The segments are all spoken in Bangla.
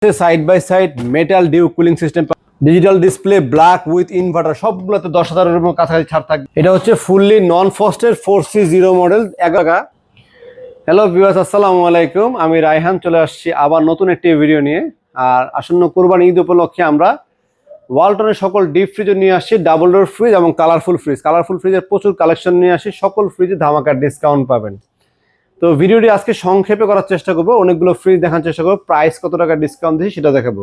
Side by side metal dew cooling system, digital display, black with inverter, সবগুলোতে 10,000-এর কাছাকাছি ছাড় থাকবে। এটা হচ্ছে fully non frosted 4C0 model 11। Hello viewers, আসসালামু আলাইকুম। আমি রায়হান চলে আসছি আবার নতুন একটি ভিডিও নিয়ে। আর আসন্ন কুরবানি ঈদ উপলক্ষে আমরা ওয়ালটনের সকল ডিপ ফ্রিজে নিয়ে আসছি ডাবল ডোর ফ্রিজ এবং কালারফুল ফ্রিজ। কালারফুল ফ্রিজের প্রচুর কালেকশন নিয়ে আসি, সকল ফ্রিজে ধামাকার ডিসকাউন্ট পাবেন। তো ভিডিওটি আজকে সংক্ষেপে করার চেষ্টা করবো, অনেকগুলো ফ্রিজ দেখার চেষ্টা করবো, প্রাইস কত টাকা ডিসকাউন্ট দিচ্ছি সেটা দেখাবো।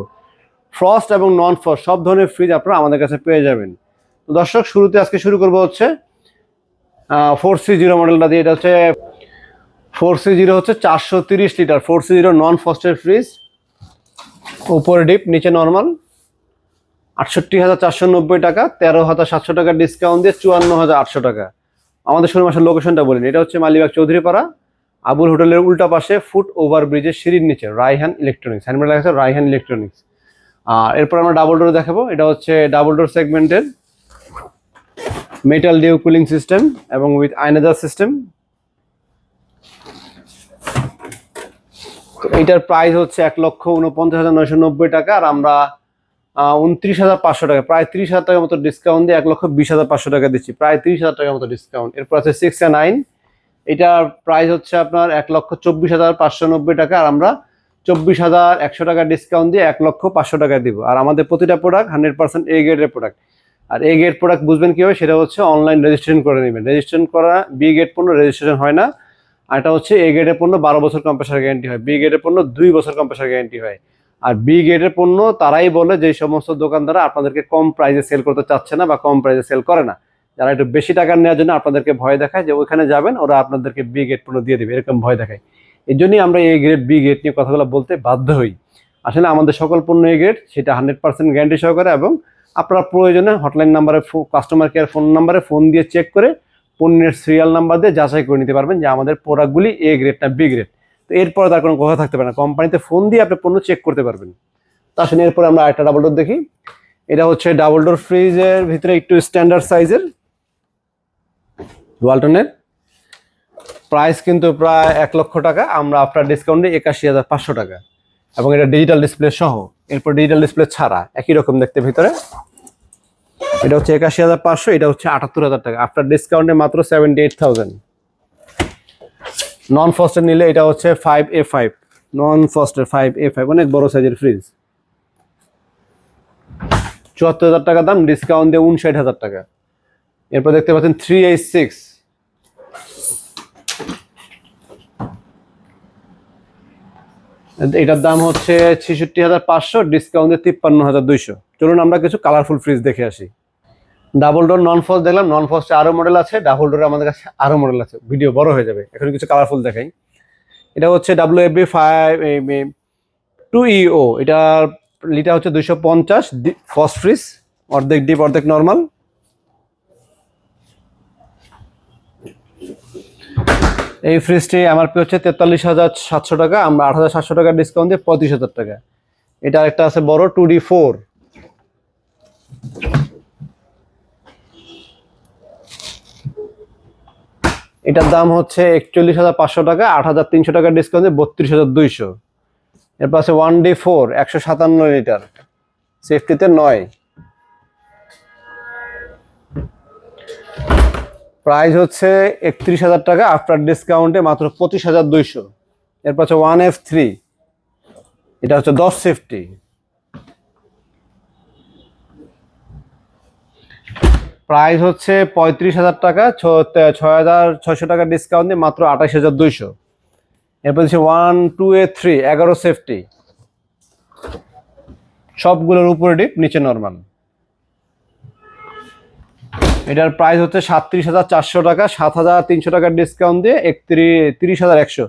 ফ্রস্ট এবং নন ফ্রস্ট সব ধরনের ফ্রিজ আপনারা আমাদের কাছে পেয়ে যাবেন। তো দর্শক, শুরুতে আজকে শুরু করবো হচ্ছে 4C0 মডেলটা দিয়ে। এটা হচ্ছে 4C0, হচ্ছে 430 লিটার 4C0 নন ফ্রস্টের ফ্রিজ। উপরে ডিপ, নিচে নর্মাল। 68,490 টাকা, 13,700 টাকা ডিসকাউন্ট দিয়ে 54,800 টাকা। আমাদের শোরুম আসার লোকেশনটা বলেন। এটা হচ্ছে মালিবাগ চৌধুরীপাড়া, আবুল হোটেলের উল্টা পাশে, ফুট ওভার ব্রিজের সিঁড়ির নিচে, রায়হান ইলেকট্রনিক্স। হ্যান্ডমেড লেখা আছে রায়হান ইলেকট্রনিক্স। আর এরপর আমরা ডাবল ডোর দেখাবো। এটা হচ্ছে ডাবল ডোর সেগমেন্টের মেটাল ডিউ কুলিং সিস্টেম এবং উইথ আয়নাজার সিস্টেম। তো এইটার প্রাইস হচ্ছে 1,49,990 টাকা, আর আমরা 29,500 টাকা, প্রায় 30,000 টাকার মতো ডিসকাউন্ট দিয়ে 1,20,500 টাকা দিচ্ছি, প্রায় 30,000 টাকার মতো ডিসকাউন্ট। এরপর আছে 6A9, এটার প্রাইস হচ্ছে আপনার 1,24,590 টাকা, আর আমরা 24,100 টাকা ডিসকাউন্ট দিয়ে 1,05,000 টাকা দিব। আর আমাদের প্রতিটা প্রোডাক্ট 100% এ গ্রেডের প্রোডাক্ট। আর এ গ্রেড প্রোডাক্ট বুঝবেন কীভাবে, সেটা হচ্ছে অনলাইন রেজিস্ট্রেশন করে নেবেন। রেজিস্ট্রেশন করা, বি গ্রেড পণ্য রেজিস্ট্রেশন হয় না। আর এটা হচ্ছে এ গ্রেডের পণ্য 12 বছর কম্প্রেসার গ্যারান্টি হয়, বি গ্রেডের পণ্য 2 বছর কম্প্রেসার গ্যারান্টি হয়। আর বি গ্রেডের পণ্য তারাই বলে যে সমস্ত দোকানদাররা আপনাদেরকে কম প্রাইসে সেল করতে চাচ্ছে না বা কম প্রাইসে সেল করে না, যারা একটু বেশি টাকা নেওয়ার জন্য আপনাদেরকে ভয় দেখায় যে ওইখানে যাবেন ওরা আপনাদেরকে বি গ্রেড পণ্য দিয়ে দেবে, এরকম ভয় দেখায়। এই জন্যই আমরা এ গ্রেড বি গ্রেড নিয়ে কথাগুলো বলতে বাধ্য হই। আসলে আমাদের সকল পণ্য এ গ্রেড, সেটা 100% গ্যারান্টি সহকারে, এবং আপনারা প্রয়োজনে হটলাইন নাম্বারে, কাস্টমার কেয়ার ফোন নাম্বারে ফোন দিয়ে চেক করে পণ্যের সিরিয়াল নাম্বার দিয়ে যাচাই করে নিতে পারবেন যে আমাদের প্রোডাক্টগুলি এ গ্রেড না বি গ্রেড। তো এরপরে তার কোনো কথা থাকতে পারে না, কোম্পানিতে ফোন দিয়ে আপনি পণ্য চেক করতে পারবেন। তা আসলে এরপরে আমরা একটা ডাবল ডোর দেখি। এটা হচ্ছে ডাবল ডোর ফ্রিজের ভিতরে একটু স্ট্যান্ডার্ড সাইজের ওয়ালটনের। প্রাইস কিন্তু প্রায় 1 লক্ষ টাকা, আমরা আপনার ডিসকাউন্টে 81,500 টাকা, এবং এটা ডিজিটাল ডিসপ্লে সহ। এরপর ডিজিটাল ডিসপ্লে ছাড়া একই রকম দেখতে ভিতরে। এটা হচ্ছে 81,500, এটা হচ্ছে 78,000 টাকা, আফটার ডিসকাউন্টে মাত্র 78,000। নন ফ্রস্টের নিলে এটা হচ্ছে 5A5, নন ফ্রস্টের 5A5, অনেক বড় সাইজের ফ্রিজ। 74,000 টাকা দাম, ডিসকাউন্ট দিয়ে 59,000 টাকা। এরপর দেখতে পাচ্ছেন 3A6, এটার দাম হচ্ছে 66,500, ডিসকাউন্ট দিয়ে 53,200। চলুন আমরা কিছু কালারফুল ফ্রিজ দেখে আসি। ডাবল ডোর নন ফ্রস্ট দেখলাম, নন ফ্রস্টে আরো মডেল আছে, ডাবল ডোরে আমাদের কাছে আরো মডেল আছে, ভিডিও বড় হয়ে যাবে, এখন কিছু কালারফুল দেখাই। এটা হচ্ছে WFB2EO, এটার লিটার হচ্ছে 250, ফ্রস্ট ফ্রিজ, অর্ধেক ডিপ অর্ধেক নর্মাল। এই ফ্রিজটি এমআরপি হচ্ছে 43,700 টাকা, আমরা 8,700 টাকা ডিসকাউন্ট দিয়ে 35,000 টাকা। এটা একটা আছে বড় 2D4, এটার দাম হচ্ছে 41,500 টাকা, 8,300 টাকা ডিসকাউন্ট দিয়ে 32,200। এরপর আছে 1D4 157 লিটার, সেফটিতে 9, প্রাইস হচ্ছে 31,000 টাকা, আফটার ডিসকাউন্টে মাত্র 25,200। এরপর আছে 1F3, এটা হচ্ছে 10 সেফটি, প্রাইস হচ্ছে 35,000 টাকা, 6,600 টাকা ডিসকাউন্ট দিয়ে মাত্র 28,200। এরপর হচ্ছে 12A3 11 সেফটি, সবগুলোর উপরে ডিপ নিচে নর্মাল। এটার প্রাইস হচ্ছে 37,400 টাকা, 7,300 টাকার ডিসকাউন্ট দিয়ে 30,100।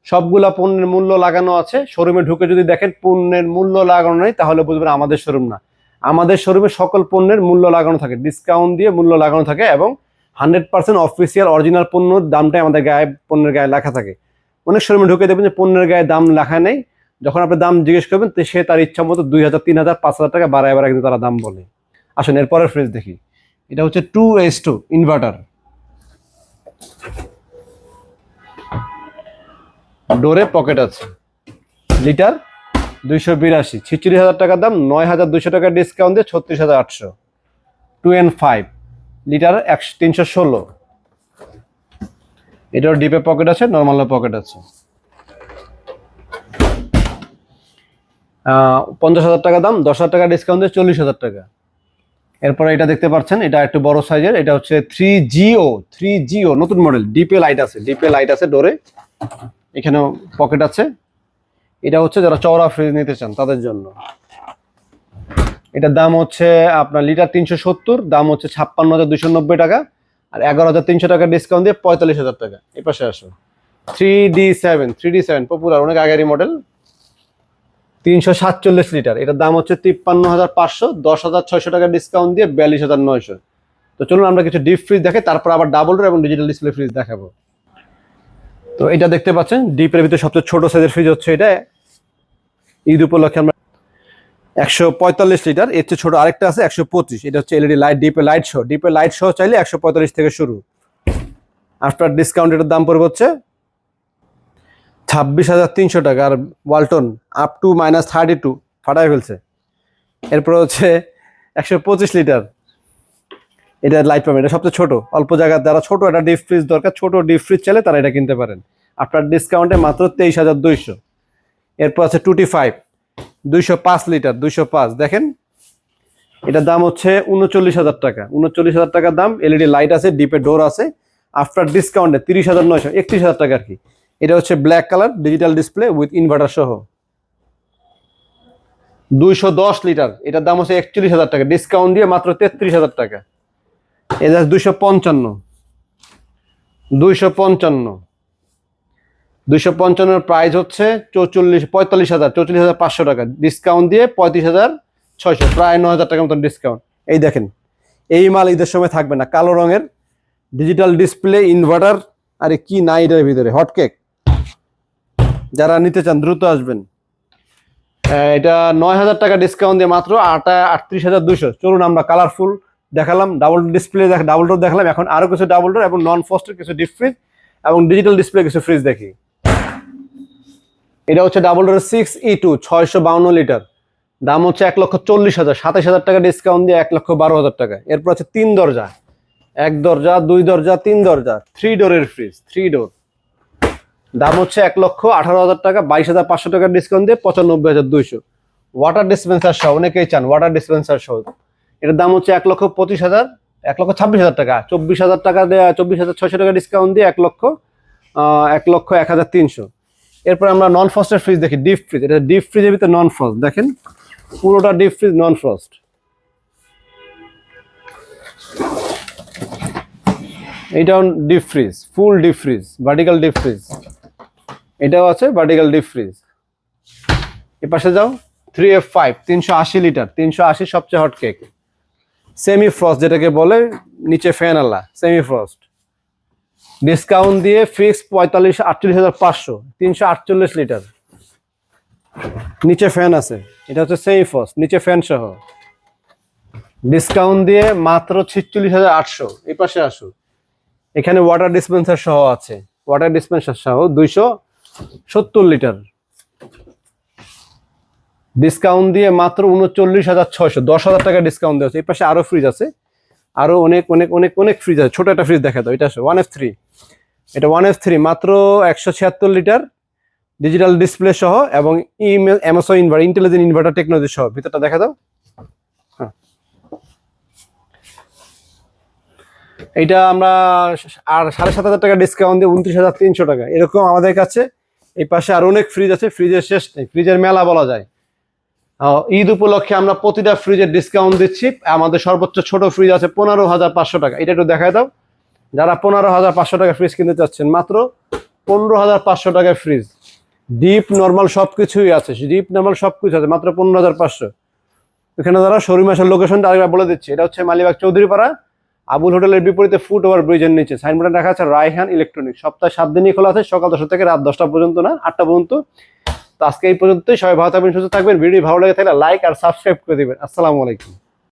সবগুলা পণ্যের মূল্য লাগানো আছে। শোরুমে ঢুকে যদি দেখেন পণ্যের মূল্য লাগানো নেই, তাহলে বুঝবেন আমাদের শোরুম না। আমাদের শোরুমে সকল পণ্যের মূল্য লাগানো থাকে, ডিসকাউন্ট দিয়ে মূল্য লাগানো থাকে, এবং 100% অফিসিয়াল অরিজিনাল পণ্যর দামটাই আমাদের গায়ে, পণ্যের গায়ে লেখা থাকে। অনেক শোরুমে ঢুকে দেখবেন যে পণ্যের গায়ে দাম লেখা নেই, যখন আপনি দাম জিজ্ঞেস করবেন তো সে তার ইচ্ছা মতো 2,000, 3,000, 5,000 টাকা বাড়ায় কিন্তু তারা দাম বলে। আসুন এরপরের ফ্রিজ দেখি। এটা হচ্ছে 2S2 ইনভার্টার, ডোরে পকেট আছে, লিটার 282, 46,000 টাকা দাম, 9,200 টাকা ডিসকাউন্ট দিয়ে 36,800। 2N5 litre 316। এটার ডিপে পকেট আছে, নর্মাল পকেট আছে। 50,000 টাকা দাম, 10,000 টাকা ডিসকাউন্ট দিয়ে 40,000 টাকা। এরপরে এটা দেখতে পাচ্ছেন, এটা একটু বড় সাইজের, এটা হচ্ছে 3GO নতুন মডেল। ডিপে লাইট আছে ডোরে, এখানেও পকেট আছে। এটা হচ্ছে যারা চওড়া ফ্রিজ নিতে চান তাদের জন্য। এটার দাম হচ্ছে আপনার লিটার 370, দাম হচ্ছে 56,290 টাকা, আর 11,300 টাকা ডিসকাউন্ট দিয়ে 45,000 টাকা। এই পাশে আসো, 3D7 পপুলার, অনেক আগেরই মডেল, 347 লিটার। এটার দাম হচ্ছে 53,500, 10,600 টাকা ডিসকাউন্ট দিয়ে 42,900। তো চলুন আমরা কিছু ডিপ ফ্রিজ দেখে, তারপর আবার ডাবল ডোর এবং ডিজিটাল ডিসপ্লে ফ্রিজ দেখাবো। তো এটা দেখতে পাচ্ছেন, ডিপের ভিতরে সবচেয়ে ছোট সাইজের ফ্রিজ হচ্ছে এটা। ঈদ উপলক্ষে আমরা 145 লিটার, এর চেয়ে ছোট আরেকটা আছে 125। এটা হচ্ছে এলইডি লাইট, ডিপে লাইট সহ চাইলে 145 থেকে শুরু। আফটার ডিসকাউন্ট এটার দাম পড়বে হচ্ছে 26,300 টাকা। আর ওয়ালটন আপ টু -32 ফাটায় ফেলছে। এরপর হচ্ছে 125 লিটার, এটা লাইট পাবেন। এটা সবচেয়ে ছোট, অল্প জায়গার যারা ছোট একটা ডিপ ফ্রিজ দরকার, ছোট ডিপ ফ্রিজ চাইলে তারা এটা কিনতে পারেন। আফটার ডিসকাউন্টে মাত্র 23,200। এরপর আছে 2T5 205 লিটার, 205 দেখেন, এটার দাম হচ্ছে 39,000 টাকা। 39,000 টাকার দাম, এলইডি লাইট আছে, ডিপে ডোর আছে। আফটার ডিসকাউন্টে 30,900, 31,000 টাকা আর কি। এটা হচ্ছে black colour, digital display with inverter সহ। 210 লিটার, এটার দাম হচ্ছে 41,000 টাকা, ডিসকাউন্ট দিয়ে মাত্র 33,000 টাকা। এটা 255 প্রাইস হচ্ছে 44,500 টাকা, ডিসকাউন্ট দিয়ে 35,600, প্রায় 9,000 টাকার মতন ডিসকাউন্ট। এই দেখেন, এই মাল ঈদের সময় থাকবে না, কালো রঙের ডিজিটাল ডিসপ্লে ইনভার্টার। আরে কি নাই এটার ভিতরে, হটকেক। যারা নিতে চান দ্রুত আসবেন। এটা 9,000 টাকা ডিসকাউন্ট দিয়ে মাত্র 38,200। চলুন আমরা কালারফুল দেখালাম, ডাবল ডোর দেখালাম, এখন আরো কিছু ডাবল ডোর এবং নন ফ্রস্টের কিছু ডিপ ফ্রিজ এবং ডিজিটাল ডিসপ্লে কিছু ফ্রিজ দেখি। এটা হচ্ছে ডাবল ডোর 6E2 652 লিটার, দাম হচ্ছে 1,40,000, 27,000 টাকা ডিসকাউন্ট দিয়ে 1,12,000 টাকা। এরপর আছে 3 দরজা, 1 দরজা 2 দরজা 3 দরজা 3 ডোরের ফ্রিজ, 3 ডোর, দাম হচ্ছে 1,18,000 টাকা, 22,500 টাকার ডিসকাউন্ট দিয়ে 95,200। ওয়াটার ডিসপেন্সার সহ, অনেকেই চান ওয়াটার ডিসপেন্সার সহ। এটার দাম হচ্ছে 1,25,000, 1,26,000 টাকা, 24,000 টাকা দেওয়া, 24,600 টাকা ডিসকাউন্ট দিয়ে 1,01,300। এরপর আমরা নন ফ্রস্টের ফ্রিজ দেখি, ডিপ ফ্রিজ। এটা ডিপ ফ্রিজের ভিতরে নন ফ্রস্ট, দেখেন পুরোটা ডিপ ফ্রিজ নন ফ্রস্ট। এটাও ডিপ ফ্রিজ, ফুল deep fridge, vertical deep fridge. এটাও আছে ভার্টিক্যাল ডিপ ফ্রিজ। এ পাশে যাও, 3F5 380 লিটার, 380 সবচেয়ে হট কেক, সেমি ফ্রস্ট যেটাকে বলে, নিচে ফ্যান আলা, সেমি ফ্রস্ট। ডিসকাউন্ট দিয়ে ফিক্স 48,500, 348 লিটার, নিচে ফ্যান আছে। এটা হচ্ছে সেমি ফ্রস্ট, নিচে ফ্যান সহ, ডিসকাউন্ট দিয়ে মাত্র 46,800। এই পাশে আসো, এখানে ওয়াটার ডিসপেন্সার সহ আছে, ওয়াটার ডিসপেন্সার সহ 270 লিটার, ডিসকাউন্ট দিয়ে মাত্র 39,600, 10,000 টাকা ডিসকাউন্ট দেওয়া আছে। এই পাশে আরো ফ্রিজ আছে, আরো অনেক অনেক অনেক অনেক ফ্রিজ আছে। ছোট একটা ফ্রিজ দেখা দাও, এটা 1F3, এটা 1F3 মাত্র 176 লিটার, ডিজিটাল ডিসপ্লে সহ এবং Amazon inverter, intelligent inverter technology সহ। ভিতরটা দেখা দাও। হ্যাঁ, এইটা আমরা আর 7,500 টাকা ডিসকাউন্ট দিয়ে 29,300 টাকা। এরকম আমাদের কাছে এই পাশে আরো অনেক ফ্রিজ আছে, ফ্রিজের শেষ নেই, ফ্রিজের মেলা বলা যায়। ঈদ উপলক্ষে আমরা প্রতিটা ফ্রিজের ডিসকাউন্ট দিচ্ছি। আমাদের সর্বোচ্চ ছোট ফ্রিজ আছে 15,500 টাকা, এটা একটু দেখায় দাও। যারা 15,500 টাকা ফ্রিজ কিনতে চাচ্ছেন, মাত্র 15,500 টাকায় ফ্রিজ, ডিপ নর্মাল সবকিছুই আছে, ডিপ নর্মাল সবকিছু আছে, মাত্র 15,500। এখানে যারা শোরুম আসার লোকেশনটা আরেকবার বলে দিচ্ছি, এটা হচ্ছে মালিবাগ চৌধুরীপাড়া, আবুল হোটেলের বিপরীতে ফুট ওভার ব্রিজের নিচে সাইনবোর্ডে দেখা আছে রায়হান ইলেকট্রনিক্স। সপ্তাহে 7 দিনই খোলা আছে, সকাল 10টা থেকে রাত 10টা পর্যন্ত, না 8টা পর্যন্ত। তো আজকে এই পর্যন্তই, সবাই ভালো থাকবেন, সুস্থ থাকবেন। ভিডিও ভালো লেগে থাকলে লাইক আর সাবস্ক্রাইব করে দিবেন। আসসালামু আলাইকুম।